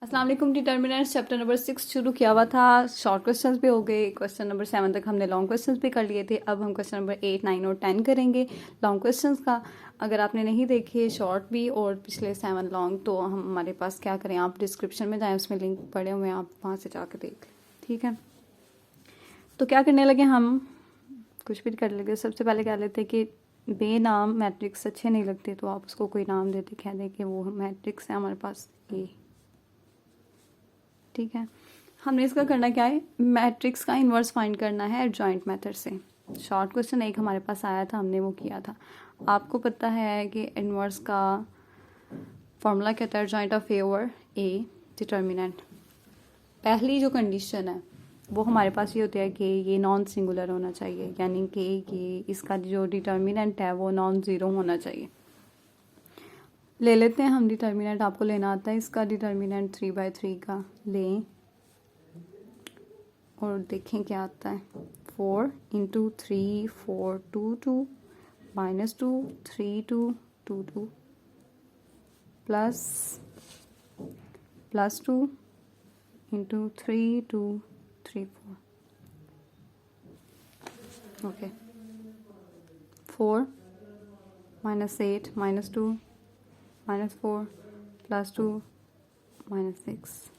अस्सलाम वालेकुम। Determinants chapter number 6 शुरू किया हुआ था। शॉर्ट क्वेश्चंस भी हो गए, क्वेश्चन नंबर 7 तक हमने लॉन्ग क्वेश्चंस भी कर लिए थे। अब हम क्वेश्चन नंबर 8, 9 और 10 करेंगे लॉन्ग क्वेश्चंस का। अगर आपने नहीं देखे शॉर्ट भी और पिछले 7 लॉन्ग, तो हम हमारे पास क्या करें, आप डिस्क्रिप्शन में जाएँ, उसमें लिंक पड़े हुए हैं, आप वहाँ से जाकर देख लें। ठीक है, तो क्या करने लगे, हम कुछ भी कर लेंगे। सबसे पहले कह लेते हैं कि बेनाम मैट्रिक्स अच्छे नहीं लगते, तो आप उसको कोई नाम देते, कह दें कि वो मैट्रिक्स है हमारे पास ए। ठीक है, हमने इसका करना क्या है, मैट्रिक्स का इन्वर्स फाइंड करना है एडजॉइंट मेथड से। शॉर्ट क्वेश्चन एक हमारे पास आया था, हमने वो किया था। आपको पता है कि इन्वर्स का फॉर्मूला क्या था, adjoint of A over A determinant. पहली जो कंडीशन है वो हमारे पास ये होती है कि ये नॉन सिंगुलर होना चाहिए, यानी कि ये इसका जो डिटर्मिनेंट है वो नॉन ज़ीरो होना चाहिए। ले लेते हैं हम डिटर्मिनेंट, आपको लेना आता है इसका डिटर्मिनेंट 3/3 का लें और देखें क्या आता है। 4 × 3 4 2 2 -2 3 2 2 2 प्लस 2 × 3 2 3 4। ओके, 4 -8 -2 -4 +2 -6।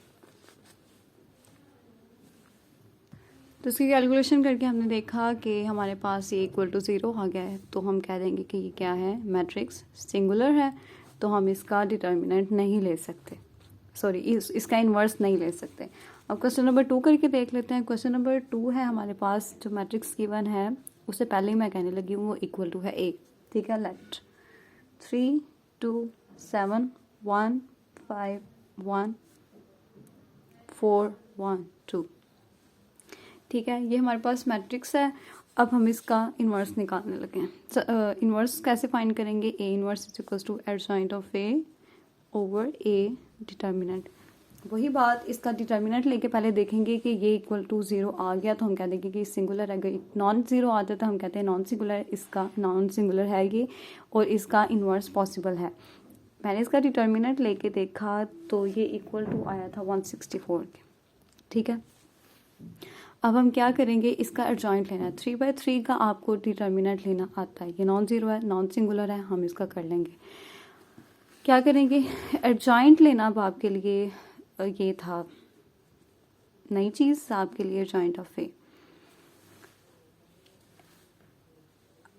तो इसकी कैलकुलेशन करके हमने देखा कि हमारे पास ये इक्वल टू 0 आ गया है, तो हम कह देंगे कि ये क्या है, मैट्रिक्स सिंगुलर है। तो हम इसका डिटर्मिनेंट नहीं ले सकते, सॉरी इसका इन्वर्स नहीं ले सकते। अब क्वेश्चन नंबर 2 करके देख लेते हैं। क्वेश्चन नंबर 2 है हमारे पास, जो मैट्रिक्स गिवन है उससे पहले ही मैं कहने लगी हूँ वो इक्वल टू है ए। ठीक है, लेट 3 2 7 1 5 1 4 1 2। ठीक है, ये हमारे पास मैट्रिक्स है। अब हम इसका इन्वर्स निकालने लगे हैं। इन्वर्स कैसे फाइंड करेंगे, A inverse is equal to adjoint of A over A determinant. वही बात, इसका डिटर्मिनेंट लेके पहले देखेंगे कि ये इक्वल टू 0 आ गया तो हम कह देंगे कि सिंगुलर है। अगर नॉन ज़ीरो आता है तो हम कहते हैं नॉन सिंगुलर, इसका नॉन सिंगुलर है ये, और इसका इन्वर्स पॉसिबल है। मैंने इसका डिटर्मिनेंट लेके देखा तो ये इक्वल टू आया था 164 के। ठीक है, अब हम क्या करेंगे, इसका एडजॉइंट लेना है। 3/3 का आपको डिटर्मिनेंट लेना आता है, ये नॉन ज़ीरो है, नॉन सिंगुलर है, हम इसका कर लेंगे। क्या करेंगे, एडजॉइंट लेना अब आपके लिए ये था नई चीज़ आपके लिए, एडजॉइंट ऑफ ए।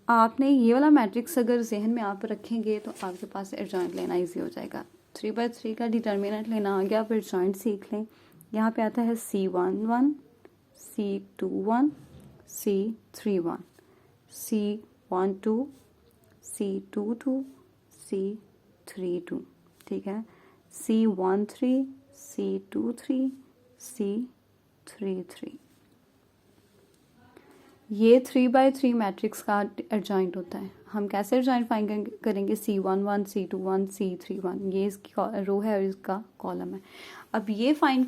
आपने ये वाला मैट्रिक्स अगर जहन में आप रखेंगे तो आपके पास एडजॉइंट लेना इजी हो जाएगा। 3/3 का डिटर्मिनेंट लेना आ गया, अब एडजॉइंट सीख लें। यहाँ पे आता है C11 C21 C31 C12 C22 C32। ठीक है, C13 C23 C33। ये 3/3 मैट्रिक्स का एडजॉइंट होता है। हम कैसे एडजॉइंट फाइंड करेंगे, C11 C21 C31, ये इसकी रो है और इसका कॉलम है। अब ये फाइंड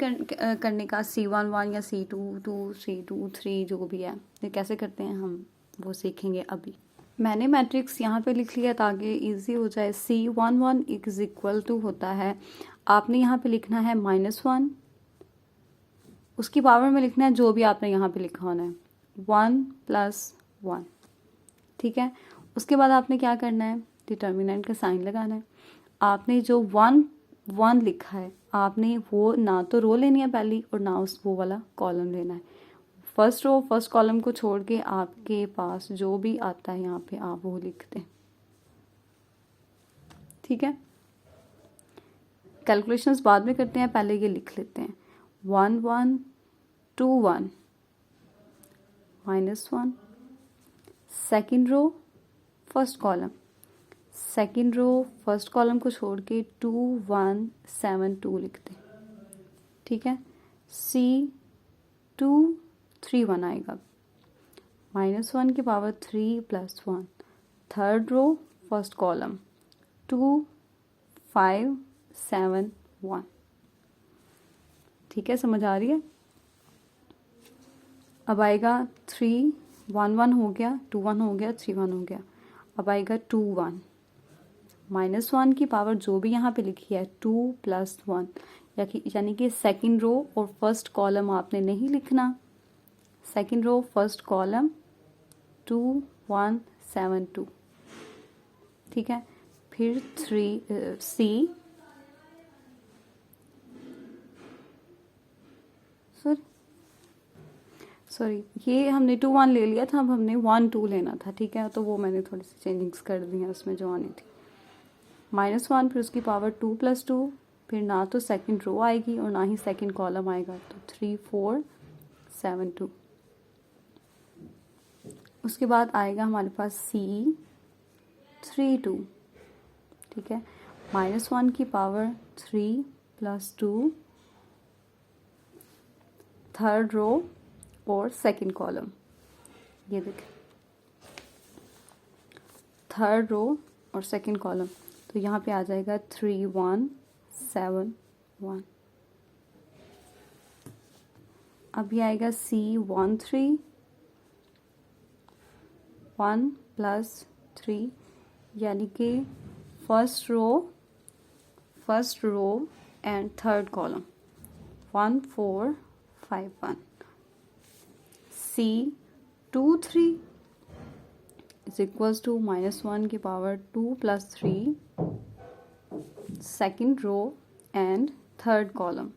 करने का C11 या C22 C23 जो भी है, ये कैसे करते हैं हम वो सीखेंगे अभी। मैंने मैट्रिक्स यहाँ पे लिख लिया ताकि इजी हो जाए। C11 इज इक्वल टू होता है, आपने यहाँ पे लिखना है -1, उसकी पावर में लिखना है जो भी आपने यहाँ पे लिखा होना है, 1 + 1। ठीक है, उसके बाद आपने क्या करना है, डिटर्मिनेंट का साइन लगाना है। आपने जो 1 1 लिखा है, आपने वो ना तो रो लेनी है पहली और ना उस वो वाला कॉलम लेना है। फर्स्ट रो फर्स्ट कॉलम को छोड़ के आपके पास जो भी आता है यहाँ पे आप वो लिख दें। ठीक है, कैलकुलेशंस बाद में करते हैं, पहले ये लिख लेते हैं। 1 1 2 1 -1, second row first column, second row first column को छोड़ के 2 1 7 2 लिखते हैं। ठीक है, C2 3 1 आएगा, -1 की power 3 + 1, third row first column 2 5 7 1। ठीक है, समझ आ रही है। अब आएगा 3 1 1 हो गया, 2 1 हो गया, 3 1 हो गया। अब आएगा 2 1 -1 की पावर जो भी यहाँ पे लिखी है 2 + 1, यानी कि सेकंड रो और फर्स्ट कॉलम आपने नहीं लिखना। सेकंड रो फर्स्ट कॉलम 2 1 7 2, ठीक है। फिर 3 सॉरी ये हमने 2 1 ले लिया था, अब हमने 1 2 लेना था, ठीक है। तो वो मैंने थोड़ी सी चेंजिंग्स कर दी हैं उसमें जो आनी थी। -1 फिर उसकी पावर 2 + 2, फिर ना तो सेकंड रो आएगी और ना ही सेकंड कॉलम आएगा, तो 3 4 7 2। उसके बाद आएगा हमारे पास C 3 2, ठीक है। -1 की पावर 3 + 2, थर्ड रो और सेकंड कॉलम, ये देखें थर्ड रो और सेकंड कॉलम, तो यहाँ पे आ जाएगा 3 1 7 1। अब ये आएगा C 1 3 1 + 3, यानी कि first row and third column 1 4 5 1। C 2 3 = -1 की power 2 + 3, second row and third column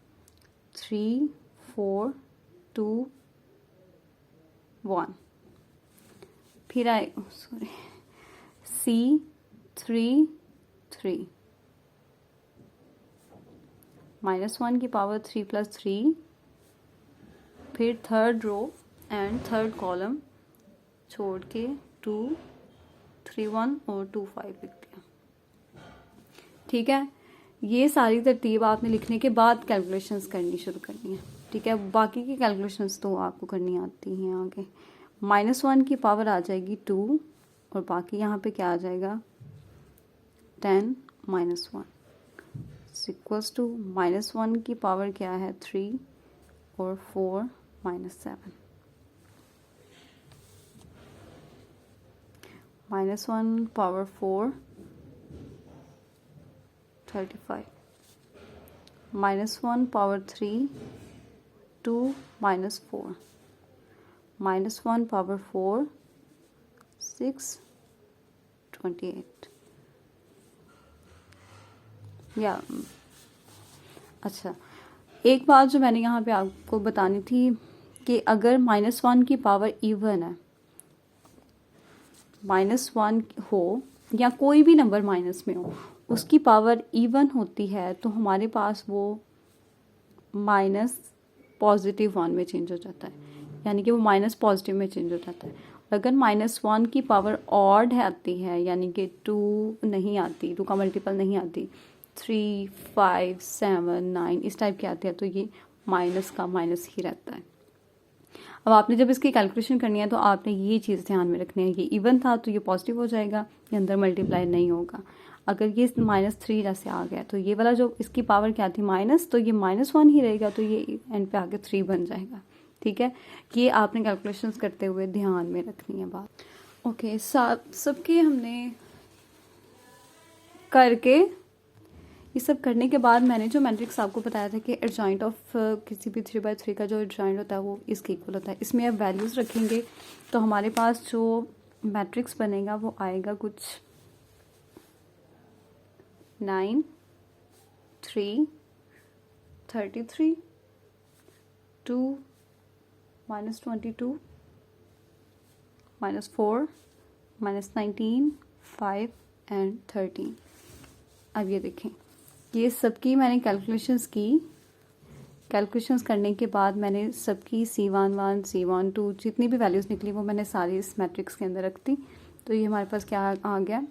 3 4 2 1। फिर आए C 3 3 -1 की पावर 3 + 3, फिर third row and third column छोड़ के 2 3 1 और 2 5 लिख दिया, ठीक है। ये सारी तरतीब आपने लिखने के बाद कैलकुलेशंस करनी शुरू करनी है, ठीक है। बाकी की कैलकुलेशंस तो आपको करनी आती हैं आगे। -1 की पावर आ जाएगी 2 और बाकी यहाँ पे क्या आ जाएगा 10 -1 = -1 की पावर क्या है 3 और 4 -7। -1 पावर 4 35, -1 पावर 3 2 -4, -1 पावर 4 6 28। या अच्छा, एक बात जो मैंने यहाँ पे आपको बतानी थी कि अगर -1 की पावर इवन है, -1 हो या कोई भी नंबर माइनस में हो, उसकी पावर इवन होती है तो हमारे पास वो -+1 में चेंज हो जाता है, यानी कि वो -+ में चेंज हो जाता है। अगर -1 की पावर ऑड आती है, यानी कि 2 नहीं आती, 2 का मल्टीपल नहीं आती, 3 5 7 9 इस टाइप की आती है, तो ये माइनस का माइनस ही रहता है। अब आपने जब इसकी कैलकुलेशन करनी है तो आपने ये चीज़ ध्यान में रखनी है, ये इवन था तो ये पॉजिटिव हो जाएगा, ये अंदर मल्टीप्लाई नहीं होगा। अगर ये -3 जैसे आ गया तो ये वाला जो इसकी पावर क्या थी माइनस, तो ये -1 ही रहेगा, तो ये एंड पे आके 3 बन जाएगा, ठीक है। ये आपने कैलकुलेशंस करते हुए ध्यान में रखनी है बात। ओके, सबके हमने करके ये सब करने के बाद मैंने जो मैट्रिक्स आपको बताया था कि एडजॉइंट ऑफ किसी भी 3/3 का जो एडजॉइंट होता है वो इसके इक्वल होता है। इसमें अब वैल्यूज़ रखेंगे तो हमारे पास जो मैट्रिक्स बनेगा वो आएगा कुछ 9 3 33 2 -22 -4 -19 5 एंड 13। अब ये देखें, ये सबकी मैंने कैलकुलेशंस करने के बाद मैंने सबकी C11 C12 जितनी भी वैल्यूज़ निकली वो मैंने सारी इस मैट्रिक्स के अंदर रख दी। तो ये हमारे पास क्या आ गया,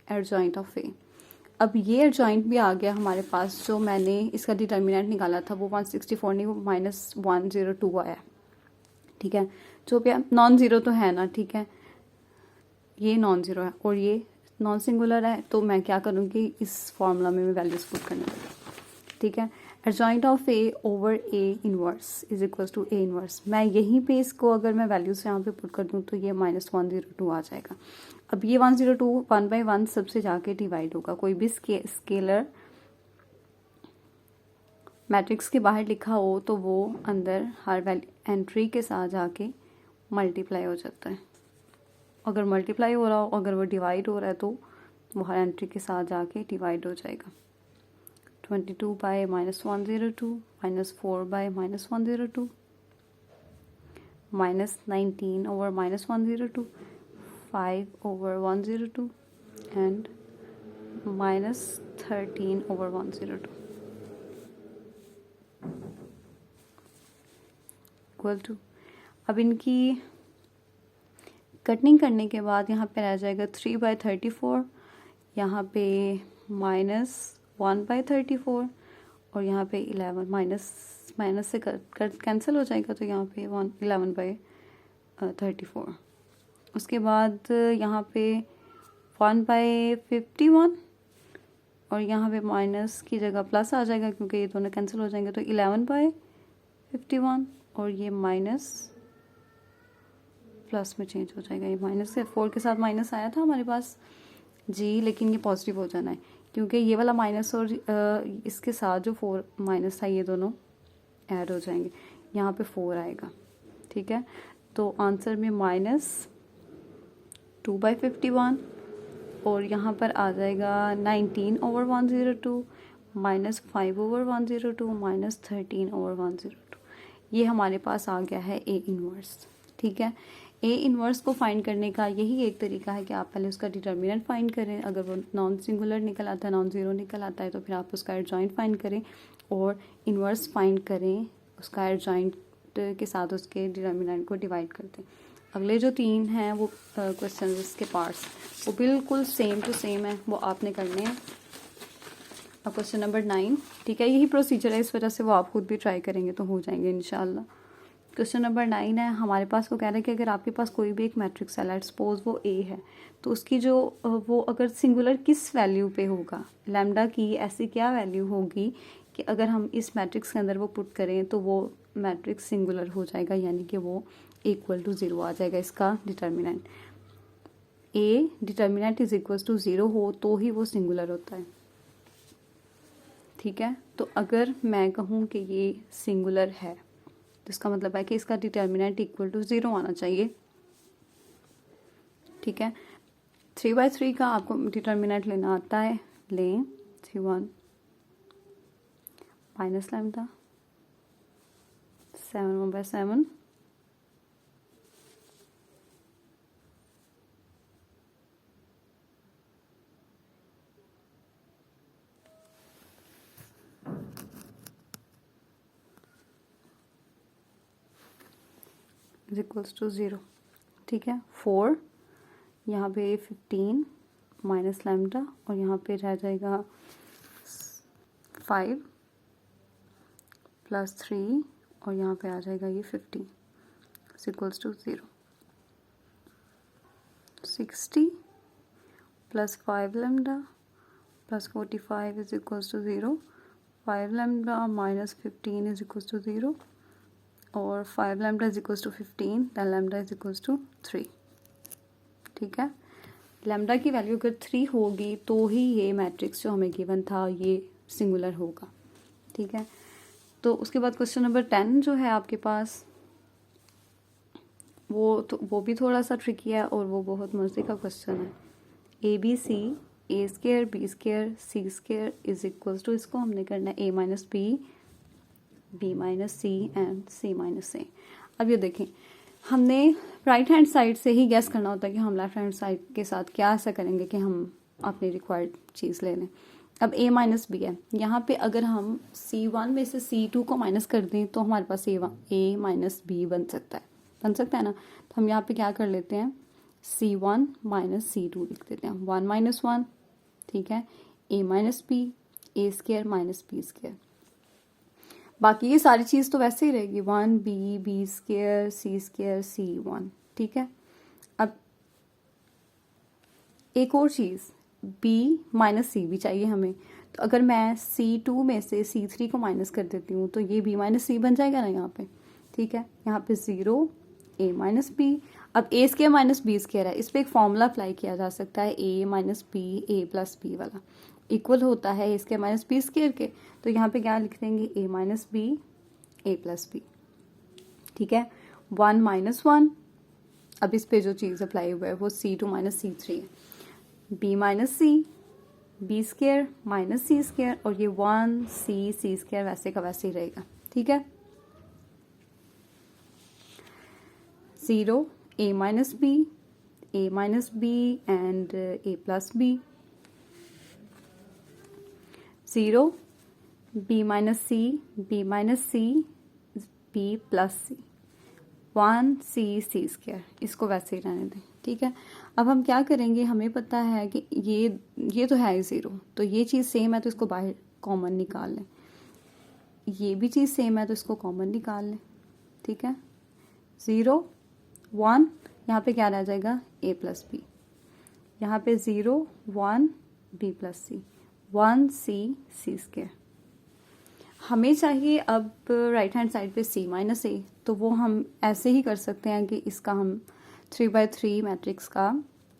एडजॉइंट ऑफ ए। अब ये एडजॉइंट भी आ गया हमारे पास, जो मैंने इसका डिटर्मिनेंट निकाला था वो 164 नहीं, वो -102 आया, ठीक है। जो भी नॉन ज़ीरो तो है ना, ठीक है, ये नॉन ज़ीरो है और ये नॉन सिंगुलर है, तो मैं क्या करूँगी, इस फॉर्मूला में मैं वैल्यूज पुट करने लगी, ठीक है। Adjoint of A over A inverse is equal to A inverse. मैं यहीं पे इसको अगर मैं वैल्यूज यहाँ पे पुट कर दूँ तो ये -102 आ जाएगा। अब ये 102 1/1 सबसे जाके डिवाइड होगा। कोई भी स्केलर मैट्रिक्स के बाहर लिखा हो तो वो अंदर हर एंट्री के साथ जाके मल्टीप्लाई हो जाता है। अगर मल्टीप्लाई हो रहा हो, अगर वो डिवाइड हो रहा है तो वो हर एंट्री के साथ जाके डिवाइड हो जाएगा। 22 by -102 -4 by -102 -19 over -102 5 over 102 and -13 over 102 equal to. अब इनकी कटिंग करने के बाद यहाँ पे रह जाएगा 3/34, यहाँ पे -1/34 और यहाँ पे 11 माइनस से कैंसिल हो जाएगा तो यहाँ पे 11/34। उसके बाद यहाँ पे 1/51 और यहाँ पे माइनस की जगह प्लस आ जाएगा क्योंकि ये दोनों कैंसिल हो जाएंगे, तो 11/51 और ये माइनस प्लस में चेंज हो जाएगा। ये माइनस से 4 के साथ माइनस आया था हमारे पास जी, लेकिन ये पॉजिटिव हो जाना है क्योंकि ये वाला माइनस और इसके साथ जो 4 माइनस था ये दोनों ऐड हो जाएंगे, यहाँ पे 4 आएगा। ठीक है, तो आंसर में -2/51 और यहाँ पर आ जाएगा 19 over 102 -5 over 102 -13 over 102। ये हमारे पास आ गया है ए इनवर्स। ठीक है, ए इनवर्स को फाइंड करने का यही एक तरीका है कि आप पहले उसका डिटर्मिनेंट फाइंड करें। अगर वो नॉन सिंगुलर निकल आता है, नॉन ज़ीरो निकल आता है, तो फिर आप उसका एडजॉइंट फाइंड करें और इनवर्स फाइंड करें, उसका एडजॉइंट के साथ उसके डिटर्मिनेंट को डिवाइड कर दें। अगले जो 3 हैं वो क्वेश्चन इसके पार्ट्स वो बिल्कुल सेम टू सेम है, वो आपने करने हैं। अब क्वेश्चन नंबर 9, ठीक है, यही प्रोसीजर है, इस वजह से वो आप खुद भी ट्राई करेंगे तो हो जाएंगे इंशाल्लाह। क्वेश्चन नंबर 9 है, हमारे पास वो कह रहा है कि अगर आपके पास कोई भी एक मैट्रिक्स है, लेट्स सपोज वो ए है, तो उसकी जो वो अगर सिंगुलर किस वैल्यू पे होगा, लैम्डा की ऐसी क्या वैल्यू होगी कि अगर हम इस मैट्रिक्स के अंदर वो पुट करें तो वो मैट्रिक्स सिंगुलर हो जाएगा, यानी कि वो इक्वल टू 0 आ जाएगा। इसका determinant A determinant is equal to 0 हो तो ही वो सिंगुलर होता है। ठीक है, तो अगर मैं कहूँ कि ये सिंगुलर है तो इसका मतलब है कि इसका डिटर्मिनेंट इक्वल टू 0 आना चाहिए। ठीक है, 3/3 का आपको डिटर्मिनेंट लेना आता है, लें 3/1 minus lambda 7/7 is equals to 0। ठीक है, 4 यहाँ पे 15 माइनस लैम्डा और यहाँ पे रह जाएगा 5 + 3 और यहाँ पे आ जाएगा ये 15 is equals to 0। 60 + 5 lambda + 45 is equals to 0। 5 lambda - 15 is equals to 0 और 5 lambda is equals to 15, then lambda is equals to 3। ठीक है, लैम्डा की वैल्यू अगर 3 होगी तो ही ये मैट्रिक्स जो हमें गिवन था ये सिंगुलर होगा। ठीक है, तो उसके बाद क्वेश्चन नंबर 10 जो है आपके पास वो भी थोड़ा सा ट्रिकी है और वो बहुत मज़े का क्वेश्चन है। ABC A² B² C² is equals to, इसको हमने करना है A - B B - C and C - A। अब ये देखें, हमने राइट हैंड साइड से ही गैस करना होता है कि हम लेफ्ट हैंड साइड के साथ क्या ऐसा करेंगे कि हम अपनी रिक्वायर्ड चीज़ ले लें। अब A - B है, यहाँ पे अगर हम C1 में से C2 को माइनस कर दें तो हमारे पास A - B बन सकता है ना। तो हम यहाँ पे क्या कर लेते हैं, C1 - C2 लिख देते हैं, 1 - 1। ठीक है, A - B A² - B²। बाकी ये सारी चीज़ तो वैसे ही रहेगी, 1B B² C² C1। ठीक है, अब एक और चीज़ B - C भी चाहिए हमें, तो अगर मैं C2 में से C3 को माइनस कर देती हूँ तो ये B - C बन जाएगा ना यहाँ पे। ठीक है, यहाँ पे 0 A - B। अब ए स्केयर माइनस बी स्केयर है, इस पर एक फॉर्मूला अप्लाई किया जा सकता है, ए माइनस बी ए प्लस बी वाला इक्वल होता है ए स्केयर माइनस बी स्केयर के। तो यहाँ पे क्या लिख देंगे, ए माइनस बी ए प्लस बी, ठीक है। 1 माइनस 1, अब इस पे जो चीज़ अप्लाई हुआ है वो C2 माइनस C3 है, B minus C B square minus C square, और ये 1 सी स्केयर वैसे का वैसे ही रहेगा, ठीक है। 0 a minus B and a plus B, 0 b minus C b plus C, 1 C square, इसको वैसे ही रहने दें, ठीक है। अब हम क्या करेंगे, हमें पता है कि ये तो है 0, तो ये चीज़ सेम है तो इसको बाहर कॉमन निकाल लें, ये भी चीज़ सेम है तो इसको कॉमन निकाल लें, ठीक है। 0 1, यहाँ पे क्या रह जाएगा, a प्लस बी, यहाँ पे 0 1 b plus C, 1 C square. हमें चाहिए अब राइट हैंड साइड पे c माइनस ए, तो वो हम ऐसे ही कर सकते हैं कि इसका हम 3/3 मैट्रिक्स का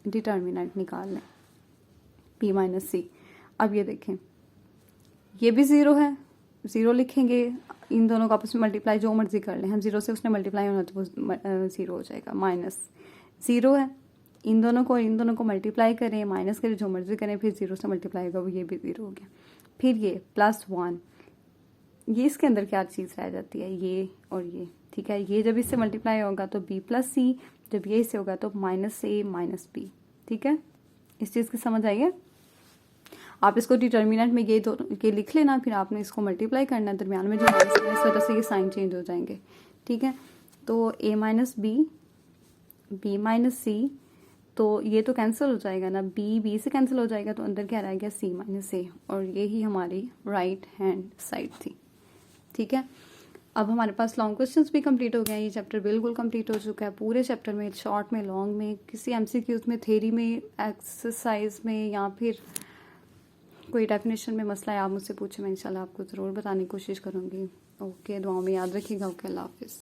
डिटर्मिनेंट निकाल लें, p माइनस सी। अब ये देखें, ये भी 0 है, 0 लिखेंगे, इन दोनों को आपस में मल्टीप्लाई जो मर्जी कर लें, हम 0 से उसने मल्टीप्लाई होना तो वो 0 हो जाएगा, माइनस 0 है, इन दोनों को मल्टीप्लाई करें, माइनस करें, जो मर्जी करें, फिर 0 से मल्टीप्लाई होगा, वो ये भी 0 हो गया। फिर ये प्लस 1, ये इसके अंदर क्या चीज़ रह जाती है, ये और ये, ठीक है। ये जब इससे मल्टीप्लाई होगा तो b प्लस सी, जब ये इससे होगा तो माइनस ए माइनस बी, ठीक है। इस चीज़ की समझ आई है। आप इसको डिटर्मिनेंट में ये लिख लेना, फिर आपने इसको मल्टीप्लाई करना है, दरमियान में जो माइनस है इस वजह से ये साइन चेंज हो जाएंगे, ठीक है। तो a माइनस बी माइनस सी, तो ये तो कैंसिल हो जाएगा ना, बी से कैंसिल हो जाएगा, तो अंदर क्या रह गया, c माइनस ए, और ये ही हमारी राइट हैंड साइड थी, ठीक है। अब हमारे पास लॉन्ग क्वेश्चंस भी कंप्लीट हो गए हैं, ये चैप्टर बिल्कुल कंप्लीट हो चुका है, पूरे चैप्टर में, शॉर्ट में, लॉन्ग में, किसी MCQs में, थ्योरी में, एक्सरसाइज में, या फिर कोई डेफिनेशन में मसला है आप मुझसे पूछे, मैं इंशाल्लाह आपको ज़रूर बताने की कोशिश करूँगी। ओके, दुआओं में याद रखिएगा। ओके, अल्लाह हाफिज़।